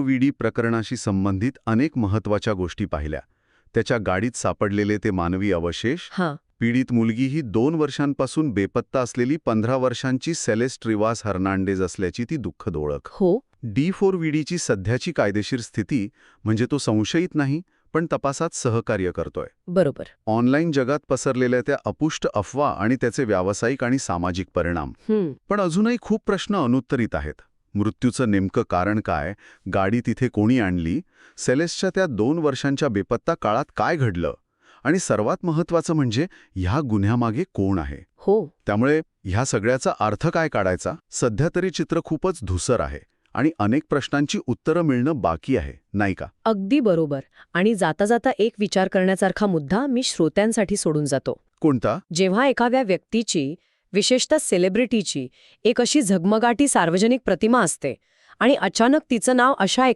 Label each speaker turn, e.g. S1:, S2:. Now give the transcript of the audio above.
S1: व्हीडी प्रकरणाशी संबंधित अनेक महत्त्वाच्या गोष्टी पाहिल्या. त्याच्या गाडीत सापडलेले ते मानवी अवशेष,
S2: हां.
S1: पीडित मुलगी ही 2 वर्षांपासून बेपत्ता असलेली 15 वर्षांची सेलेस्ट रिवास हर्नांडेज असल्याची ती दुःखद ओळख.
S2: हो.
S1: D4VDची सध्याची कायदेशीर स्थिती म्हणजे तो संशयित नाही, पण तपासात सहकार्य करतोय.
S2: बरोबर.
S1: ऑनलाईन जगात पसरलेल्या त्या अपुष्ट अफवा आणि त्याचे व्यावसायिक आणि सामाजिक परिणाम. पण अजूनही खूप प्रश्न अनुत्तरित आहेत. मृत्यूचं नेमकं कारण काय, गाडी तिथे कोणी आणली, सेलेस्टच्या त्या 2 वर्षांच्या बेपत्ता काळात काय घडलं, आणि सर्वात महत्त्वाचं म्हणजे ह्या गुन्ह्यामागे कोण आहे.
S2: हो.
S1: त्यामुळे ह्या सगळ्याचा अर्थ काय काढायचा, सध्या तरी चित्र खूपच धुसर आहे आणि अनेक प्रश्नांची उत्तरं मिळणं बाकी आहे, नाही का?
S2: अगदी बरोबर. आणि जाता जाता एक विचार करण्यासारखा मुद्दा मी श्रोत्यांसाठी सोडून जातो.
S1: कोणता?
S2: जेव्हा एखाद्या व्यक्तीची, विशेषतः सेलिब्रिटीची, एक अशी झगमगाटी सार्वजनिक प्रतिमा असते आणि अचानक तिचं नाव अशा